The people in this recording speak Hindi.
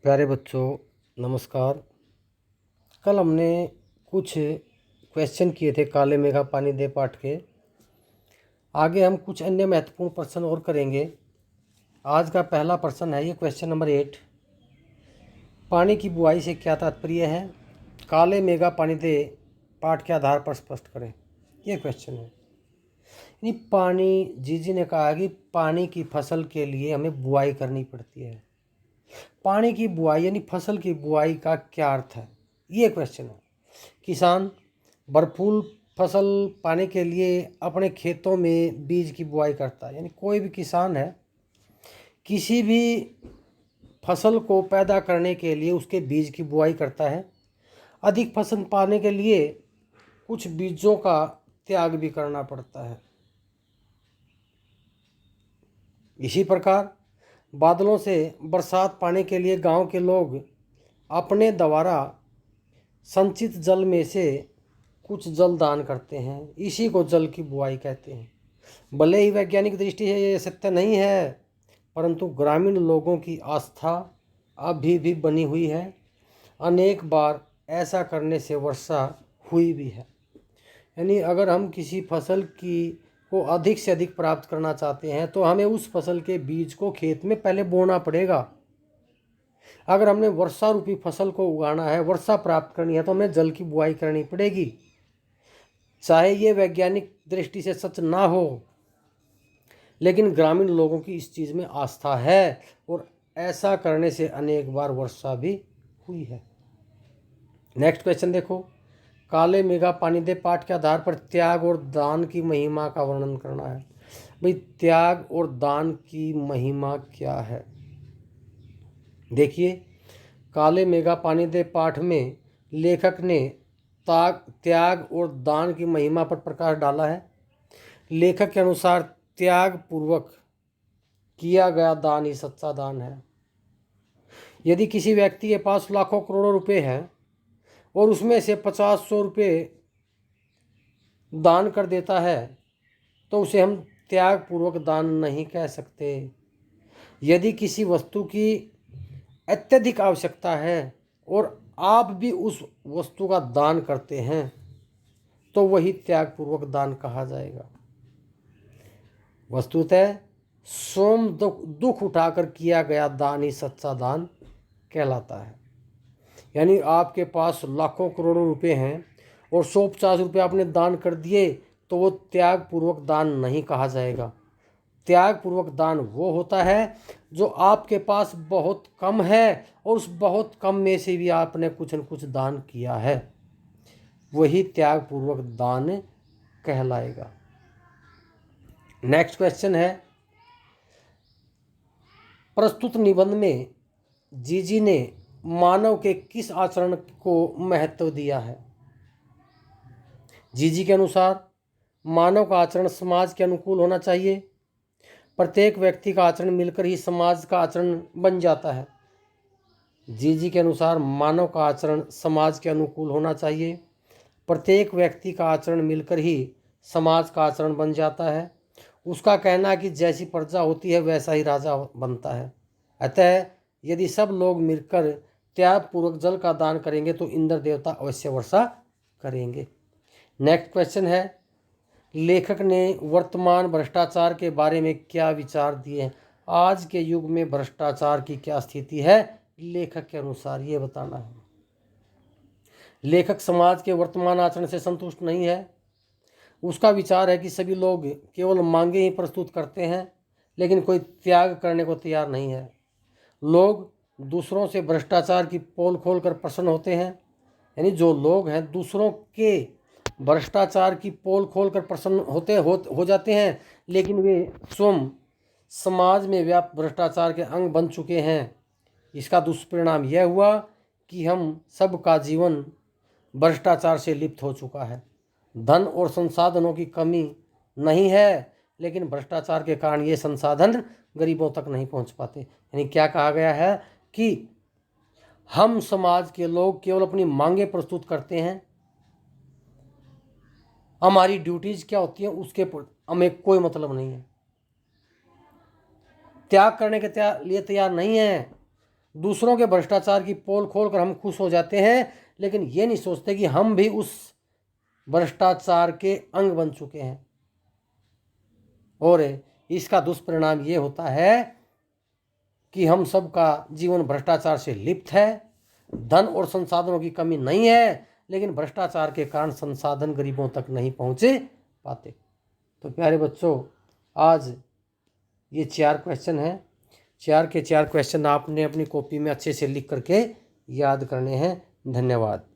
प्यारे बच्चों, नमस्कार। कल हमने कुछ क्वेश्चन किए थे काले मेघा पानी दे पाठ के। आगे हम कुछ अन्य महत्वपूर्ण प्रश्न और करेंगे। आज का पहला प्रश्न है ये क्वेश्चन नंबर 8। पानी की बुआई से क्या तात्पर्य है? काले मेघा पानी दे पाठ के आधार पर स्पष्ट करें। ये क्वेश्चन है। यानी पानी, जी ने कहा कि पानी की फसल के लिए हमें बुआई करनी पड़ती है। पानी की बुआई यानी फसल की बुआई का क्या अर्थ है, ये क्वेश्चन है। किसान भरपूर फसल पाने के लिए अपने खेतों में बीज की बुआई करता है। यानी कोई भी किसान है, किसी भी फसल को पैदा करने के लिए उसके बीज की बुआई करता है। अधिक फसल पाने के लिए कुछ बीजों का त्याग भी करना पड़ता है। इसी प्रकार बादलों से बरसात पाने के लिए गांव के लोग अपने द्वारा संचित जल में से कुछ जल दान करते हैं। इसी को जल की बुआई कहते हैं। भले ही वैज्ञानिक दृष्टि से ये सत्य नहीं है, परंतु ग्रामीण लोगों की आस्था अभी भी बनी हुई है। अनेक बार ऐसा करने से वर्षा हुई भी है। यानी अगर हम किसी फसल को अधिक से अधिक प्राप्त करना चाहते हैं तो हमें उस फसल के बीज को खेत में पहले बोना पड़ेगा। अगर हमने वर्षा रूपी फसल को उगाना है, वर्षा प्राप्त करनी है, तो हमें जल की बुआई करनी पड़ेगी। चाहे ये वैज्ञानिक दृष्टि से सच ना हो, लेकिन ग्रामीण लोगों की इस चीज़ में आस्था है और ऐसा करने से अनेक बार वर्षा भी हुई है। नेक्स्ट क्वेश्चन देखो। काले मेघा पानी दे पाठ के आधार पर त्याग और दान की महिमा का वर्णन करना है। भाई, त्याग और दान की महिमा क्या है? देखिए, काले मेघा पानी दे पाठ में लेखक ने त्याग और दान की महिमा पर प्रकाश डाला है। लेखक के अनुसार त्याग पूर्वक किया गया दान ही सच्चा दान है। यदि किसी व्यक्ति के पास लाखों करोड़ों रुपए हैं और उसमें से 50-100 रुपये दान कर देता है, तो उसे हम त्याग पूर्वक दान नहीं कह सकते। यदि किसी वस्तु की अत्यधिक आवश्यकता है और आप भी उस वस्तु का दान करते हैं, तो वही त्याग पूर्वक दान कहा जाएगा। वस्तुतः स्वयं दुख उठाकर किया गया दान ही सच्चा दान कहलाता है। यानी आपके पास लाखों करोड़ों रुपए हैं और 150 रुपये आपने दान कर दिए, तो वो त्याग पूर्वक दान नहीं कहा जाएगा। त्याग पूर्वक दान वो होता है जो आपके पास बहुत कम है और उस बहुत कम में से भी आपने कुछ न कुछ दान किया है, वही त्याग पूर्वक दान कहलाएगा। नेक्स्ट क्वेश्चन है, प्रस्तुत निबंध में जी ने मानव के किस आचरण को महत्व दिया है? जी के अनुसार मानव का आचरण समाज के अनुकूल होना चाहिए। प्रत्येक व्यक्ति का आचरण मिलकर ही समाज का आचरण बन जाता है। जी के अनुसार मानव का आचरण समाज के अनुकूल होना चाहिए। प्रत्येक व्यक्ति का आचरण मिलकर ही समाज का आचरण बन जाता है। उसका कहना है कि जैसी प्रजा होती है वैसा ही राजा बनता है। अतः यदि सब लोग मिलकर त्यागपूर्वक जल का दान करेंगे तो इंद्र देवता अवश्य वर्षा करेंगे। नेक्स्ट क्वेश्चन है, लेखक ने वर्तमान भ्रष्टाचार के बारे में क्या विचार दिए हैं? आज के युग में भ्रष्टाचार की क्या स्थिति है, लेखक के अनुसार ये बताना है। लेखक समाज के वर्तमान आचरण से संतुष्ट नहीं है। उसका विचार है कि सभी लोग केवल मांगे ही प्रस्तुत करते हैं, लेकिन कोई त्याग करने को तैयार नहीं है। लोग दूसरों से भ्रष्टाचार की पोल खोल कर प्रसन्न होते हैं। यानी जो लोग हैं दूसरों के भ्रष्टाचार की पोल खोल कर प्रसन्न हो जाते हैं, लेकिन वे स्वयं समाज में व्याप्त भ्रष्टाचार के अंग बन चुके हैं। इसका दुष्परिणाम यह हुआ कि हम सबका जीवन भ्रष्टाचार से लिप्त हो चुका है। धन और संसाधनों की कमी नहीं है, लेकिन भ्रष्टाचार के कारण ये संसाधन गरीबों तक नहीं पहुंच पाते। यानी क्या कहा गया है कि हम समाज के लोग केवल अपनी मांगे प्रस्तुत करते हैं, हमारी ड्यूटीज क्या होती हैं उसके हमें कोई मतलब नहीं है। त्याग करने के लिए तैयार नहीं है। दूसरों के भ्रष्टाचार की पोल खोलकर हम खुश हो जाते हैं, लेकिन ये नहीं सोचते कि हम भी उस भ्रष्टाचार के अंग बन चुके हैं। और इसका दुष्परिणाम ये होता है कि हम सबका जीवन भ्रष्टाचार से लिप्त है। धन और संसाधनों की कमी नहीं है, लेकिन भ्रष्टाचार के कारण संसाधन गरीबों तक नहीं पहुंचे पाते। तो प्यारे बच्चों, आज ये 4 क्वेश्चन हैं। 4 के 4 क्वेश्चन आपने अपनी कॉपी में अच्छे से लिख करके याद करने हैं। धन्यवाद।